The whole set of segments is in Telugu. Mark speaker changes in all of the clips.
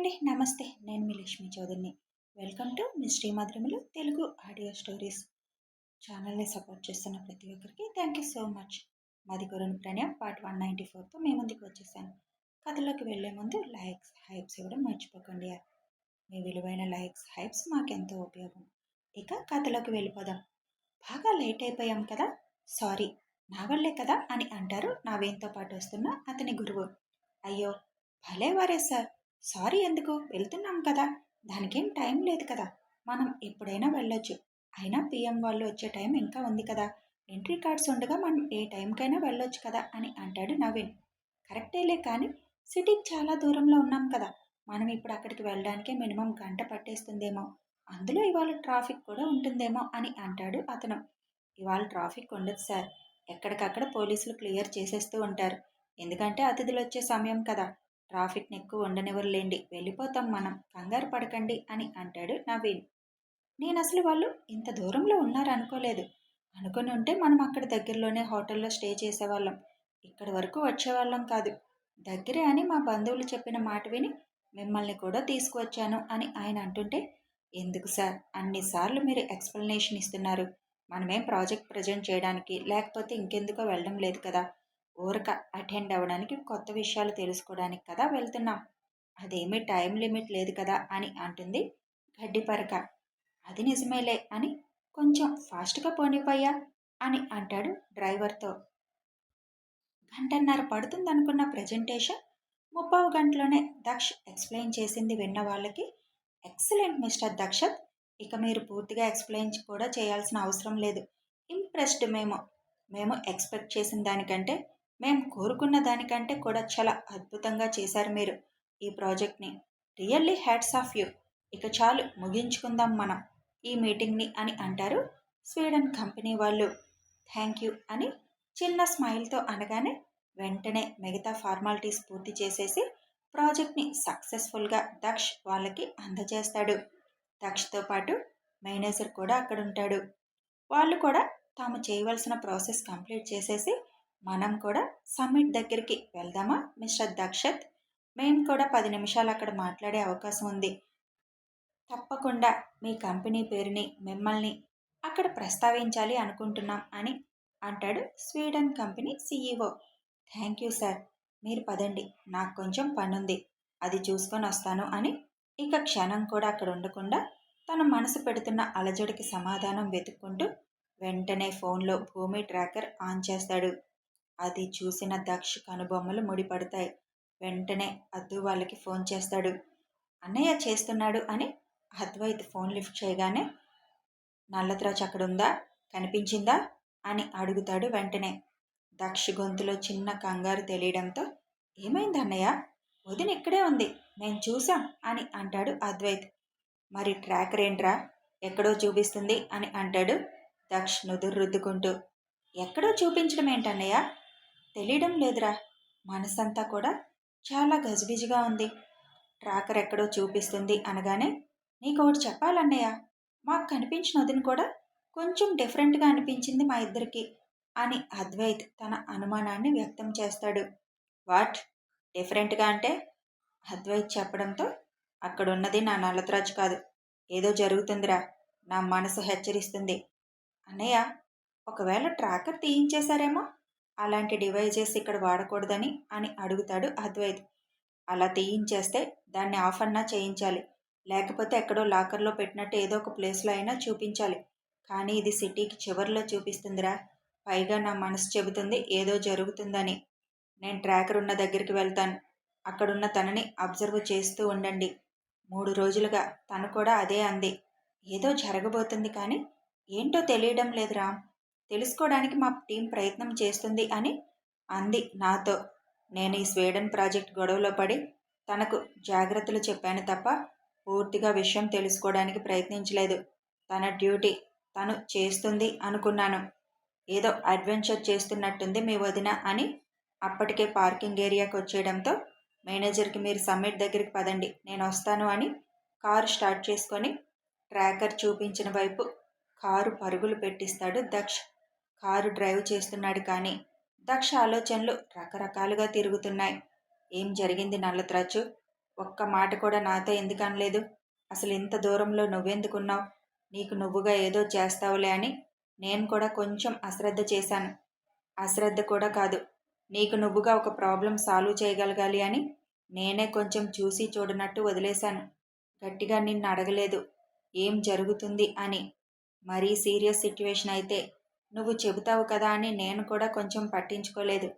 Speaker 1: అండి. నమస్తే. నేను మీ లక్ష్మీ చౌదరిని. వెల్కమ్ టు మిస్టరీ మధురిమలు తెలుగు ఆడియో స్టోరీస్. ఛానల్ని సపోర్ట్ చేస్తున్న ప్రతి ఒక్కరికి థ్యాంక్ యూ సో మచ్. మాది కొరను ప్రణయం పార్ట్ 194తో మీ ముందుకు వచ్చేసాను. కథలోకి వెళ్లే ముందు లైక్స్, హైప్స్ ఇవ్వడం మర్చిపోకండి. మీ విలువైన లైక్స్, హైప్స్ మాకెంతో ఉపయోగం. ఇక కథలోకి వెళ్ళిపోదాం. బాగా లేట్ అయిపోయాం కదా, సారీ, నా వల్లే కదా అని అంటారు నవీన్తో పాటు వస్తున్న అతని గురువు. అయ్యో భలే వారే సార్, సారీ ఎందుకు, వెళ్తున్నాం కదా, దానికేం టైం లేదు కదా, మనం ఎప్పుడైనా వెళ్ళొచ్చు, అయినా పిఎం వాళ్ళు వచ్చే టైం ఇంకా ఉంది కదా, ఎంట్రీ కార్డ్స్ ఉండగా మనం ఏ టైంకైనా వెళ్ళొచ్చు కదా అని అంటాడు నవీన్. కరెక్టేలే, కానీ సిటీకి చాలా దూరంలో ఉన్నాం కదా, మనం ఇప్పుడు అక్కడికి వెళ్ళడానికే మినిమం గంట పట్టేస్తుందేమో, అందులో ఇవాళ ట్రాఫిక్ కూడా ఉంటుందేమో అని అంటాడు అతను. ఇవాళ ట్రాఫిక్ ఉండదు సార్, ఎక్కడికక్కడ పోలీసులు క్లియర్ చేసేస్తూ ఉంటారు, ఎందుకంటే అతిథులు వచ్చే సమయం కదా, ట్రాఫిక్ని ఎక్కువ ఉండనివ్వరులేండి, వెళ్ళిపోతాం మనం, కంగారు పడకండి అని అంటాడు నవీన్. నేను అసలు వాళ్ళు ఇంత దూరంలో ఉన్నారనుకోలేదు, అనుకుని ఉంటే మనం అక్కడ దగ్గరలోనే హోటల్లో స్టే చేసేవాళ్ళం, ఇక్కడి వరకు వచ్చేవాళ్ళం కాదు, దగ్గరే అని మా బంధువులు చెప్పిన మాట విని మిమ్మల్ని కూడా తీసుకువచ్చాను అని ఆయన అంటుంటే, ఎందుకు సార్ అన్నిసార్లు మీరు ఎక్స్ప్లెనేషన్ ఇస్తున్నారు, మనమేం ప్రాజెక్ట్ ప్రజెంట్ చేయడానికి లేకపోతే ఇంకెందుకో వెళ్ళడం లేదు కదా, ఊరక అటెండ్ అవ్వడానికి, కొత్త విషయాలు తెలుసుకోవడానికి కదా వెళ్తున్నాం, అదేమీ టైం లిమిట్ లేదు కదా అని అంటుంది గడ్డిపరక. అది నిజమేలే అని కొంచెం ఫాస్ట్గా పోనివ్వయ్యా అని అంటాడు డ్రైవర్తో. గంటన్నర పడుతుందనుకున్న ప్రజెంటేషన్ 30 గంటలోనే దక్ష్ ఎక్స్ప్లెయిన్ చేసింది విన్న వాళ్ళకి, ఎక్సలెంట్ మిస్టర్ దక్షత్, ఇక మీరు పూర్తిగా ఎక్స్ప్లెయిన్ కూడా చేయాల్సిన అవసరం లేదు, ఇంప్రెస్డ్ మేము ఎక్స్పెక్ట్ చేసిన దానికంటే, మేము కోరుకున్న దానికంటే కూడా చాలా అద్భుతంగా చేశారు మీరు ఈ ప్రాజెక్ట్ని, రియల్లీ హ్యాట్స్ ఆఫ్ యూ, ఇక చాలు ముగించుకుందాం మనం ఈ మీటింగ్ని అని అంటారు స్వీడన్ కంపెనీ వాళ్ళు. థ్యాంక్ యూ అని చిన్న స్మైల్తో అనగానే వెంటనే మిగతా ఫార్మాలిటీస్ పూర్తి చేసేసి ప్రాజెక్ట్ని సక్సెస్ఫుల్గా దక్ష్ వాళ్ళకి అందజేస్తాడు. దక్షతో పాటు మేనేజర్ కూడా అక్కడ ఉంటాడు. వాళ్ళు కూడా తాము చేయవలసిన ప్రాసెస్ కంప్లీట్ చేసేసి, మనం కూడా సమ్మిట్ దగ్గరికి వెళ్దామా మిస్టర్ దక్షత్, మేము కూడా 10 నిమిషాలు అక్కడ మాట్లాడే అవకాశం ఉంది, తప్పకుండా మీ కంపెనీ పేరుని మిమ్మల్ని అక్కడ ప్రస్తావించాలి అనుకుంటున్నాం అని అంటాడు Sweden company CEO. Thank you sir, మీరు పదండి, నాకు కొంచెం పనుంది, అది చూసుకొని వస్తాను అని ఇక క్షణం కూడా అక్కడ ఉండకుండా తన మనసు పెడుతున్న అలజడికి సమాధానం వెతుక్కుంటూ వెంటనే ఫోన్లో భూమి ట్రాకర్ ఆన్ చేస్తాడు. అది చూసిన దక్ష్ కనుబొమ్మలు ముడిపడతాయి. వెంటనే అద్దు వాళ్ళకి ఫోన్ చేస్తాడు. అన్నయ్య చేస్తున్నాడు అని అద్వైత్ ఫోన్ లిఫ్ట్ చేయగానే, నల్లత్రాచ్ అక్కడుందా, కనిపించిందా అని అడుగుతాడు వెంటనే. దక్ష్ గొంతులో చిన్న కంగారు తెలియడంతో, ఏమైంది అన్నయ్య, వదిన ఇక్కడే ఉంది, మేము చూసాం అని అంటాడు అద్వైత్. మరి ట్రాకర్ ఏంట్రా, ఎక్కడో చూపిస్తుంది అని అంటాడు దక్ష్ నుదురు రుద్దుకుంటూ. ఎక్కడో చూపించడం ఏంటన్నయ్య, తెలియడం లేదురా, మనసంతా కూడా చాలా గజిబిజిగా ఉంది, ట్రాకర్ ఎక్కడో చూపిస్తుంది అనగానే, నీకోటి చెప్పాలన్నయ్య, మాకు కనిపించిన వదిన కూడా కొంచెం డిఫరెంట్గా అనిపించింది మా ఇద్దరికి అని అద్వైత్ తన అనుమానాన్ని వ్యక్తం చేస్తాడు. వాట్, డిఫరెంట్గా అంటే? అద్వైత్ చెప్పడంతో, అక్కడున్నది నా నల్లత్రాజు కాదు, ఏదో జరుగుతుందిరా, నా మనసు హెచ్చరిస్తుంది. అన్నయ్య, ఒకవేళ ట్రాకర్ తీయించేశారేమో, అలాంటి డివైజెస్ ఇక్కడ వాడకూడదని అని అడుగుతాడు అద్వైత్. అలా తీయించేస్తే దాన్ని ఆఫ్ అన్నా చేయించాలి, లేకపోతే ఎక్కడో లాకర్లో పెట్టినట్టు ఏదో ఒక ప్లేస్లో అయినా చూపించాలి, కానీ ఇది సిటీకి చివరిలో చూపిస్తుందిరా, పైగా నా మనసు చెబుతుంది ఏదో జరుగుతుందని. నేను ట్రాకర్ ఉన్న దగ్గరికి వెళ్తాను, అక్కడున్న తనని అబ్జర్వ్ చేస్తూ ఉండండి. 3 రోజులుగా తను కూడా అదే అంది, ఏదో జరగబోతుంది కానీ ఏంటో తెలియడం లేదు రామ్, తెలుసుకోవడానికి మా టీం ప్రయత్నం చేస్తుంది అని అంది నాతో. నేను ఈ స్వీడన్ ప్రాజెక్ట్ గొడవలో పడి తనకు జాగ్రత్తలు చెప్పాను తప్ప పూర్తిగా విషయం తెలుసుకోవడానికి ప్రయత్నించలేదు, తన డ్యూటీ తను చేస్తుంది అనుకున్నాను, ఏదో అడ్వెంచర్ చేస్తున్నట్టుంది మీ వదిన అని. అప్పటికే పార్కింగ్ ఏరియాకి వచ్చేయడంతో మేనేజర్కి మీరు సమ్మిట్ దగ్గరికి పదండి, నేను వస్తాను అని కారు స్టార్ట్ చేసుకొని ట్రాకర్ చూపించిన వైపు కారు పరుగులు పెట్టిస్తాడు దక్ష్. కారు డ్రైవ్ చేస్తున్నాడు కానీ దక్ష ఆలోచనలు రకరకాలుగా తిరుగుతున్నాయి. ఏం జరిగింది నల్లత్రాచు, ఒక్క మాట కూడా నాతో ఎందుకు అనలేదు? అసలు ఇంత దూరంలో నువ్వెందుకున్నావు? నీకు నువ్వుగా ఏదో చేస్తావులే అని నేను కూడా కొంచెం అశ్రద్ధ చేశాను. అశ్రద్ధ కూడా కాదు. నీకు నువ్వుగా ఒక ప్రాబ్లం సాల్వ్ చేయగలగాలి అని నేనే కొంచెం చూసి చూడనట్టు వదిలేశాను. గట్టిగా నిన్ను అడగలేదు ఏం జరుగుతుంది అని. మరీ సీరియస్ సిట్యుయేషన్ అయితే నువ్వు చెబుతావు కదా అని నేను కూడా కొంచెం పట్టించుకోలేదు.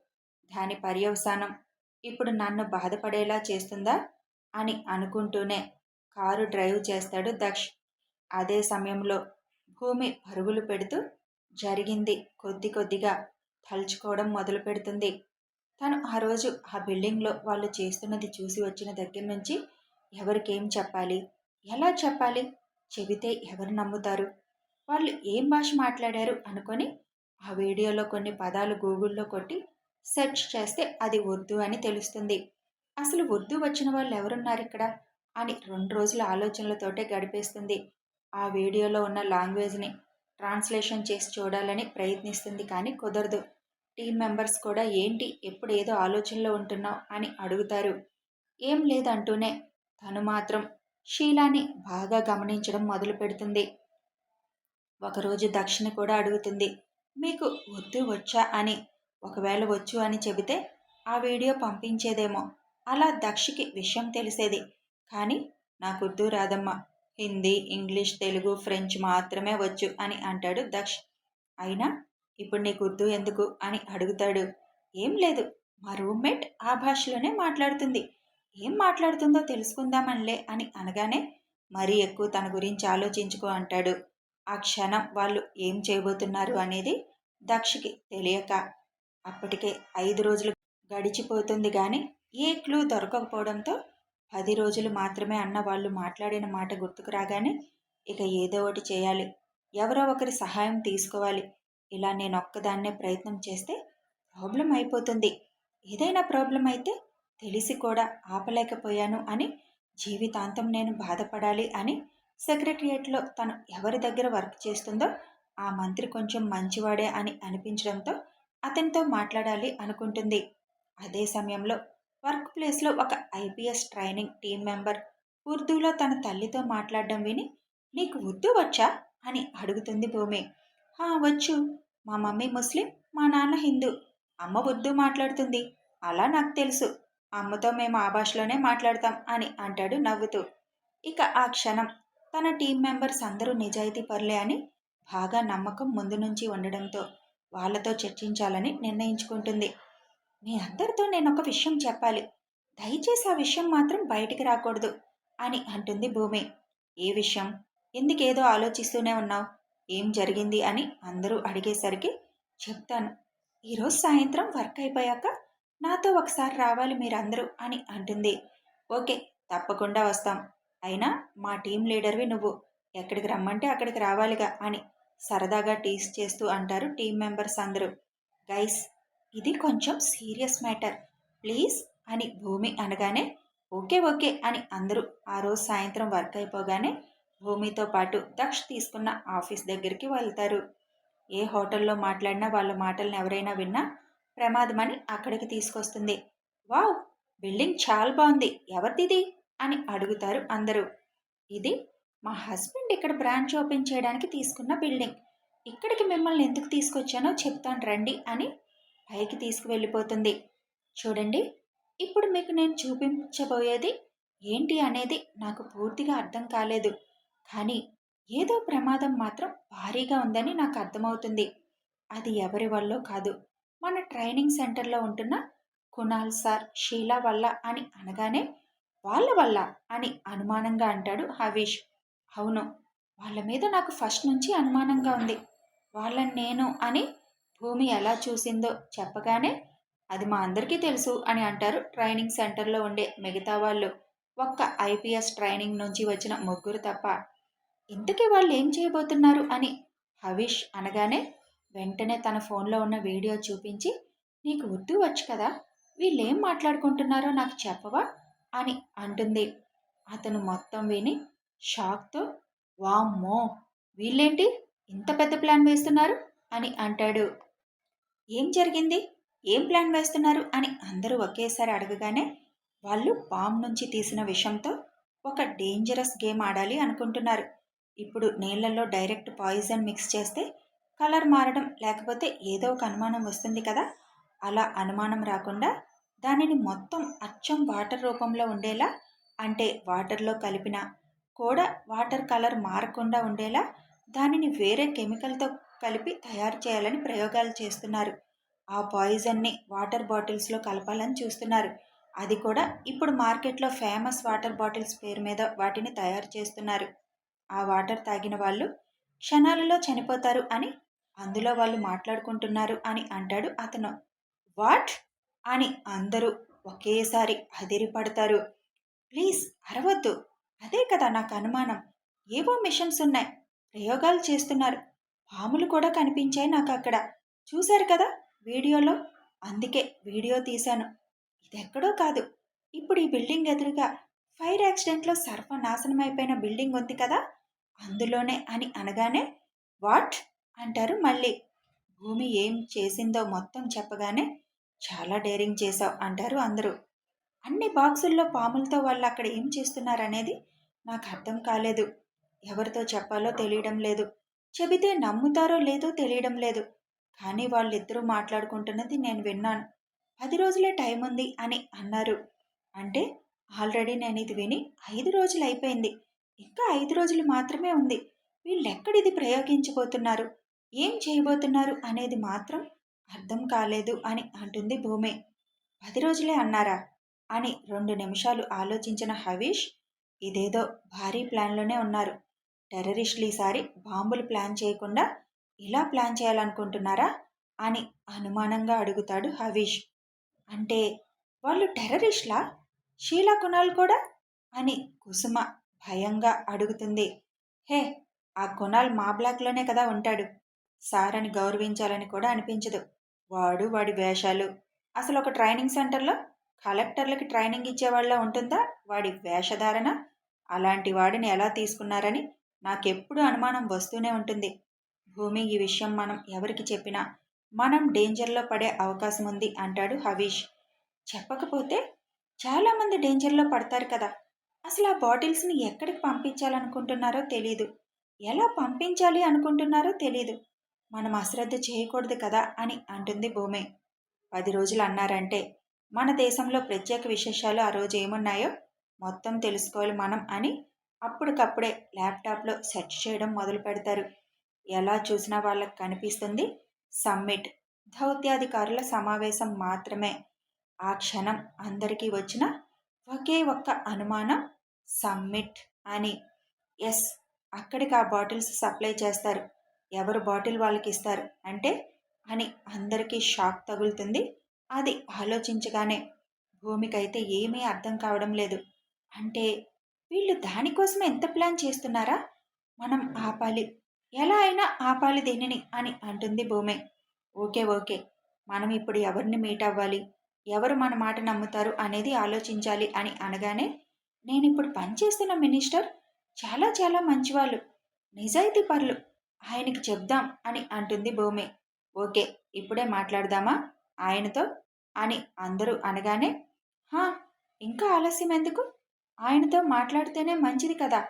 Speaker 1: దాని పర్యవసానం ఇప్పుడు నన్ను బాధపడేలా చేస్తుందా అని అనుకుంటూనే కారు డ్రైవ్ చేస్తాడు దక్ష్. అదే సమయంలో భూమి పరుగులు పెడుతూ జరిగింది కొద్ది కొద్దిగా తలుచుకోవడం మొదలు పెడుతుంది. తను ఆ రోజు ఆ బిల్డింగ్లో వాళ్ళు చేస్తున్నది చూసి వచ్చిన దగ్గర నుంచి ఎవరికేం చెప్పాలి, ఎలా చెప్పాలి, చెబితే ఎవరు నమ్ముతారు, వాళ్ళు ఏం భాష మాట్లాడారు అనుకొని ఆ వీడియోలో కొన్ని పదాలు గూగుల్లో కొట్టి సెర్చ్ చేస్తే అది ఉర్దూ అని తెలుస్తుంది. అసలు ఉర్దూ వచ్చిన వాళ్ళు ఎవరున్నారు ఇక్కడ అని 2 రోజుల ఆలోచనలతోటే గడిపేస్తుంది. ఆ వీడియోలో ఉన్న లాంగ్వేజ్ని ట్రాన్స్లేషన్ చేసి చూడాలని ప్రయత్నిస్తుంది కానీ కుదరదు. టీం మెంబర్స్ కూడా ఏంటి ఎప్పుడు ఏదో ఆలోచనలో ఉంటున్నావు అని అడుగుతారు. ఏం లేదంటూనే తను మాత్రం షీలాని బాగా గమనించడం మొదలు పెడుతుంది. ఒకరోజు దక్షిణ కూడా అడుగుతుంది, మీకు ఉర్దూ వచ్చా అని. ఒకవేళ వచ్చు అని చెబితే ఆ వీడియో పంపించేదేమో, అలా దక్షకి విషయం తెలిసేది. కానీ నాకు ఉర్దూ రాదమ్మా, హిందీ, ఇంగ్లీష్, తెలుగు, ఫ్రెంచ్ మాత్రమే వచ్చు అని అంటాడు దక్ష్. అయినా ఇప్పుడు నీకు ఉర్దూ ఎందుకు అని అడుగుతాడు. ఏం లేదు, మా రూమ్మేట్ ఆ భాషలోనే మాట్లాడుతుంది, ఏం మాట్లాడుతుందో తెలుసుకుందామనిలే అని అనగానే మరీ ఎక్కువ తన గురించి ఆలోచించుకో అంటాడు. ఆ క్షణం వాళ్ళు ఏం చేయబోతున్నారు అనేది దక్షకి తెలియక అప్పటికే 5 రోజులు గడిచిపోతుంది కానీ ఏ క్లూ దొరకకపోవడంతో 10 రోజులు మాత్రమే అన్న వాళ్ళు మాట్లాడిన మాట గుర్తుకు రాగానే ఇక ఏదో ఒకటి చేయాలి, ఎవరో ఒకరి సహాయం తీసుకోవాలి. ఇలా నేను ఒక్కదాన్నే ప్రయత్నం చేస్తే ప్రాబ్లం అయిపోతుంది. ఏదైనా ప్రాబ్లం అయితే తెలిసి కూడా ఆపలేకపోయాను అని జీవితాంతం నేను బాధపడాలి అని సెక్రటరియేట్లో తను ఎవరి దగ్గర వర్క్ చేస్తుందో ఆ మంత్రి కొంచెం మంచివాడే అని అనిపించడంతో అతనితో మాట్లాడాలి అనుకుంటుంది. అదే సమయంలో వర్క్ ప్లేస్లో ఒక ఐపీఎస్ ట్రైనింగ్ టీం మెంబర్ ఉర్దూలో తన తల్లితో మాట్లాడడం విని నీకు ఉర్దూ వచ్చా అని అడుగుతుంది భూమి. వచ్చు, మా మమ్మీ ముస్లిం, మా నాన్న హిందూ, అమ్మ ఉర్దూ మాట్లాడుతుంది, అలా నాకు తెలుసు, అమ్మతో మేము ఆ భాషలోనే మాట్లాడతాం అని అంటాడు నవ్వుతూ. ఇక ఆ క్షణం తన టీం మెంబర్స్ అందరూ నిజాయితీ పరులే అని బాగా నమ్మకం ముందు నుంచి ఉండడంతో వాళ్ళతో చర్చించాలని నిర్ణయించుకుంటుంది. మీ అందరితో నేను ఒక విషయం చెప్పాలి, దయచేసి ఆ విషయం మాత్రం బయటికి రాకూడదు అని అంటుంది భూమి. ఏ విషయం, ఎందుకేదో ఆలోచిస్తూనే ఉన్నావు, ఏం జరిగింది అని అందరూ అడిగేసరికి చెప్తాను, ఈరోజు సాయంత్రం వర్క్ అయిపోయాక నాతో ఒకసారి రావాలి మీరందరూ అని అంటుంది. ఓకే, తప్పకుండా వస్తాం, అయినా మా టీం లీడర్వి నువ్వు, ఎక్కడికి రమ్మంటే అక్కడికి రావాలిగా అని సరదాగా టీస్ చేస్తూ అంటారు టీం మెంబర్స్ అందరూ. గైస్, ఇది కొంచెం సీరియస్ మ్యాటర్, ప్లీజ్ అని భూమి అనగానే ఓకే ఓకే అని అందరూ ఆ రోజు సాయంత్రం వర్క్ అయిపోగానే భూమితో పాటు దక్ష్ తీసుకున్న ఆఫీస్ దగ్గరికి వెళ్తారు. ఏ హోటల్లో మాట్లాడినా వాళ్ళ మాటలను ఎవరైనా విన్నా ప్రమాదమని అక్కడికి తీసుకొస్తుంది. వావ్, బిల్డింగ్ చాలా బాగుంది, ఎవరిది అని అడుగుతారు అందరూ. ఇది మా హస్బెండ్ ఇక్కడ బ్రాంచ్ ఓపెన్ చేయడానికి తీసుకున్న బిల్డింగ్, ఇక్కడికి మిమ్మల్ని ఎందుకు తీసుకొచ్చానో చెప్తాను రండి అని పైకి తీసుకువెళ్ళిపోతుంది. చూడండి, ఇప్పుడు మీకు నేను చూపించబోయేది ఏంటి అనేది నాకు పూర్తిగా అర్థం కాలేదు, కానీ ఏదో ప్రమాదం మాత్రం భారీగా ఉందని నాకు అర్థమవుతుంది. అది ఎవరి వల్లో కాదు, మన ట్రైనింగ్ సెంటర్లో ఉంటున్న కునాల్ సార్, షీలా వల్ల అని అనగానే వాళ్ళ వల్ల అని అనుమానంగా అంటాడు హవీష్. అవును, వాళ్ళ మీద నాకు ఫస్ట్ నుంచి అనుమానంగా ఉంది, వాళ్ళని నేను అని భూమి ఎలా చూసిందో చెప్పగానే అది మా అందరికీ తెలుసు అని అంటారు ట్రైనింగ్ సెంటర్లో ఉండే మిగతా వాళ్ళు, ఒక్క ఐపీఎస్ ట్రైనింగ్ నుంచి వచ్చిన ముగ్గురు తప్ప. ఇంతకీ వాళ్ళు ఏం చేయబోతున్నారు అని హవీష్ అనగానే వెంటనే తన ఫోన్లో ఉన్న వీడియో చూపించి నీకు ఉర్దూ వచ్చు కదా, వీళ్ళేం మాట్లాడుకుంటున్నారో నాకు చెప్పవా అని అంటుంది. అతను మొత్తం విని షాక్తో వామ్మో, వీళ్ళేంటి ఇంత పెద్ద ప్లాన్ వేస్తున్నారు అని అంటాడు. ఏం జరిగింది, ఏం ప్లాన్ వేస్తున్నారు అని అందరూ ఒకేసారి అడగగానే వాళ్ళు పాము నుంచి తీసిన విషంతో ఒక డేంజరస్ గేమ్ ఆడాలి అనుకుంటున్నారు. ఇప్పుడు నీళ్ళల్లో డైరెక్ట్ పాయిజన్ మిక్స్ చేస్తే కలర్ మారడం లేకపోతే ఏదో ఒక అనుమానం వస్తుంది కదా. అలా అనుమానం రాకుండా దానిని మొత్తం అచ్చం వాటర్ రూపంలో ఉండేలా, అంటే వాటర్లో కలిపిన కూడా వాటర్ కలర్ మారకుండా ఉండేలా దానిని వేరే కెమికల్తో కలిపి తయారు చేయాలని ప్రయోగాలు చేస్తున్నారు. ఆ పాయిజన్ని వాటర్ బాటిల్స్లో కలపాలని చూస్తున్నారు. అది కూడా ఇప్పుడు మార్కెట్లో ఫేమస్ వాటర్ బాటిల్స్ పేరు మీద వాటిని తయారు చేస్తున్నారు. ఆ వాటర్ తాగిన వాళ్ళు క్షణాలలో చనిపోతారు అని అందులో వాళ్ళు మాట్లాడుకుంటున్నారు అని అంటాడు అతను. వాట్ అని అందరూ ఒకేసారి అదిరిపడతారు. ప్లీజ్ అరవద్దు, అదే కదా నాకు అనుమానం. ఏవో మిషన్స్ ఉన్నాయి, ప్రయోగాలు చేస్తున్నారు. పాములు కూడా కనిపించాయి నాకు అక్కడ, చూశారు కదా వీడియోలో. అందుకే వీడియో తీశాను. ఇదెక్కడో కాదు, ఇప్పుడు ఈ బిల్డింగ్ ఎదురుగా ఫైర్ యాక్సిడెంట్లో సర్వనాశనం అయిపోయిన బిల్డింగ్ ఉంది కదా, అందులోనే అని అనగానే వాట్ అంటారు మళ్ళీ. భూమి ఏం చేసిందో మొత్తం చెప్పగానే చాలా డేరింగ్ చేశావు అంటారు అందరూ. అన్ని బాక్సుల్లో పాములతో వాళ్ళు అక్కడ ఏం చేస్తున్నారనేది నాకు అర్థం కాలేదు. ఎవరితో చెప్పాలో తెలియడం లేదు. చెబితే నమ్ముతారో లేదో తెలియడం లేదు. కానీ వాళ్ళిద్దరూ మాట్లాడుకుంటున్నది నేను విన్నాను. 10 రోజులే టైం ఉంది అని అన్నారు. అంటే ఆల్రెడీ నేను ఇది విని 5 రోజులు అయిపోయింది. ఇంకా 5 రోజులు మాత్రమే ఉంది. వీళ్ళెక్కడిది ప్రయోగించబోతున్నారు, ఏం చేయబోతున్నారు అనేది మాత్రం అర్థం కాలేదు అని అంటుంది భూమి. 10 రోజులే అన్నారా అని 2 నిమిషాలు ఆలోచించిన హవీష్, ఇదేదో భారీ ప్లాన్లోనే ఉన్నారు. టెర్రరిస్టులు ఈసారి బాంబులు ప్లాన్ చేయకుండా ఇలా ప్లాన్ చేయాలనుకుంటున్నారా అని అనుమానంగా అడుగుతాడు హవీష్. అంటే వాళ్ళు టెర్రరిస్టులా, షీలా కునాల్ కూడా అని కుసుమ భయంగా అడుగుతుంది. హే, ఆ కునాల్ మా బ్లాక్లోనే కదా ఉంటాడు. సార్ అని గౌరవించాలని కూడా అనిపించదు. వాడు వాడి వేషాలు. అసలు ఒక ట్రైనింగ్ సెంటర్లో కలెక్టర్లకి ట్రైనింగ్ ఇచ్చేవాళ్ళ ఉంటుందా వాడి వేషధారణ? అలాంటి వాడిని ఎలా తీసుకున్నారని నాకెప్పుడు అనుమానం వస్తూనే ఉంటుంది. భూమి, ఈ విషయం మనం ఎవరికి చెప్పినా మనం డేంజర్లో పడే అవకాశం ఉంది అంటాడు హవీష్. చెప్పకపోతే చాలామంది డేంజర్లో పడతారు కదా. అసలు ఆ బాటిల్స్ని ఎక్కడికి పంపించాలనుకుంటున్నారో తెలీదు, ఎలా పంపించాలి అనుకుంటున్నారో తెలీదు. మనం అశ్రద్ధ చేయకూడదు కదా అని అంటుంది భూమి. 10 రోజులు అన్నారంటే మన దేశంలో ప్రత్యేక విశేషాలు ఆ రోజు ఏమున్నాయో మొత్తం తెలుసుకోవాలి మనం అని అప్పటికప్పుడే ల్యాప్టాప్లో సెర్చ్ చేయడం మొదలు పెడతారు. ఎలా చూసినా వాళ్ళకి కనిపిస్తుంది సమ్మిట్, దౌత్యాధికారుల సమావేశం మాత్రమే. ఆ క్షణం అందరికీ వచ్చిన ఒకే ఒక్క అనుమానం సమ్మిట్ అని. ఎస్, అక్కడికి ఆ బాటిల్స్ సప్లై చేస్తారు. ఎవరు బాటిల్ వాళ్ళకి ఇస్తారు అంటే అని అందరికీ షాక్ తగులుతుంది. అది ఆలోచించగానే భూమికైతే ఏమీ అర్థం కావడం లేదు. అంటే వీళ్ళు దానికోసం ఎంత ప్లాన్ చేస్తున్నారా? మనం ఆపాలి, ఎలా అయినా ఆపాలి దీనిని అని అంటుంది భూమి. ఓకే ఓకే, మనం ఇప్పుడు ఎవరిని మీట్ అవ్వాలి, ఎవరు మన మాట నమ్ముతారు అనేది ఆలోచించాలి అని అనగానే, నేను ఇప్పుడు పనిచేస్తున్న మినిస్టర్ చాలా చాలా మంచివాళ్ళు, నిజాయితీ పరులు, ఆయనకి చెప్దాం అని అంటుంది భూమి. ఓకే, ఇప్పుడే మాట్లాడదామా ఆయనతో అని అందరూ అనగానే, హా, ఇంకా ఆలస్యం ఎందుకు, ఆయనతో మాట్లాడితేనే మంచిది కదా.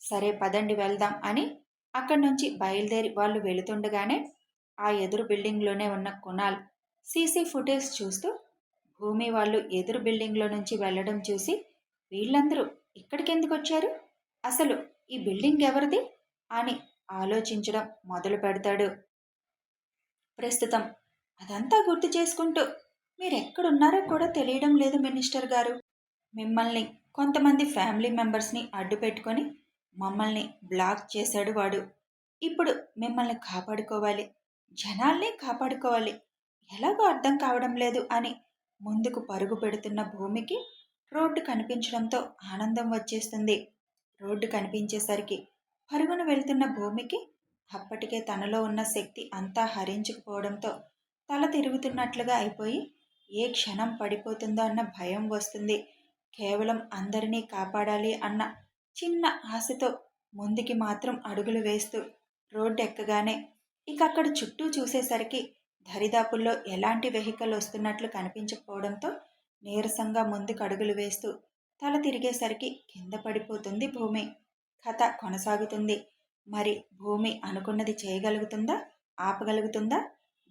Speaker 1: సరే పదండి వెళ్దాం అని అక్కడి నుంచి బయలుదేరి వాళ్ళు వెళుతుండగానే ఆ ఎదురు బిల్డింగ్లోనే ఉన్న కునాల్ సీసీ ఫుటేజ్ చూస్తూ భూమి వాళ్ళు ఎదురు బిల్డింగ్లో నుంచి వెళ్ళడం చూసి, వీళ్ళందరూ ఇక్కడికి ఎందుకు వచ్చారు, అసలు ఈ బిల్డింగ్ ఎవరిది అని ఆలోచించడం మొదలు పెడతాడు. ప్రస్తుతం అదంతా గుర్తు చేసుకుంటూ మీరెక్కడున్నారో కూడా తెలియడం లేదు మినిస్టర్ గారు. మిమ్మల్ని కొంతమంది ఫ్యామిలీ మెంబర్స్ని అడ్డు పెట్టుకొని మమ్మల్ని బ్లాక్ చేశాడు వాడు. ఇప్పుడు మిమ్మల్ని కాపాడుకోవాలి, జనాల్ని కాపాడుకోవాలి, ఎలాగో అర్థం కావడం లేదు అని ముందుకు పరుగు పెడుతున్న భూమికి రోడ్డు కనిపించడంతో ఆనందం వచ్చేస్తుంది. రోడ్డు కనిపించేసరికి పరుగున వెళ్తున్న భూమికి అప్పటికే తనలో ఉన్న శక్తి అంతా హరించుకుపోవడంతో తల తిరుగుతున్నట్లుగా అయిపోయి ఏ క్షణం పడిపోతుందో అన్న భయం వస్తుంది. కేవలం అందరినీ కాపాడాలి అన్న చిన్న ఆశతో ముందుకి మాత్రం అడుగులు వేస్తూ రోడ్డు ఎక్కగానే ఇక అక్కడ చుట్టూ చూసేసరికి దరిదాపుల్లో ఎలాంటి వెహికల్ వస్తున్నట్లు కనిపించకపోవడంతో నీరసంగా ముందుకు అడుగులు వేస్తూ తల తిరిగేసరికి కింద పడిపోతుంది భూమి. కథ కొనసాగుతుంది. మరి భూమి అనుకున్నది చేయగలుగుతుందా? ఆపగలుగుతుందా?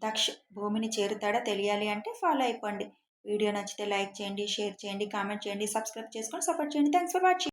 Speaker 1: దక్ష్ భూమిని చేరుతాడా? తెలియాలి అంటే ఫాలో అయిపోండి. వీడియో నచ్చితే లైక్ చేయండి, షేర్ చేయండి, కామెంట్ చేయండి, సబ్స్క్రైబ్ చేసుకొని సపోర్ట్ చేయండి. Thanks for watching.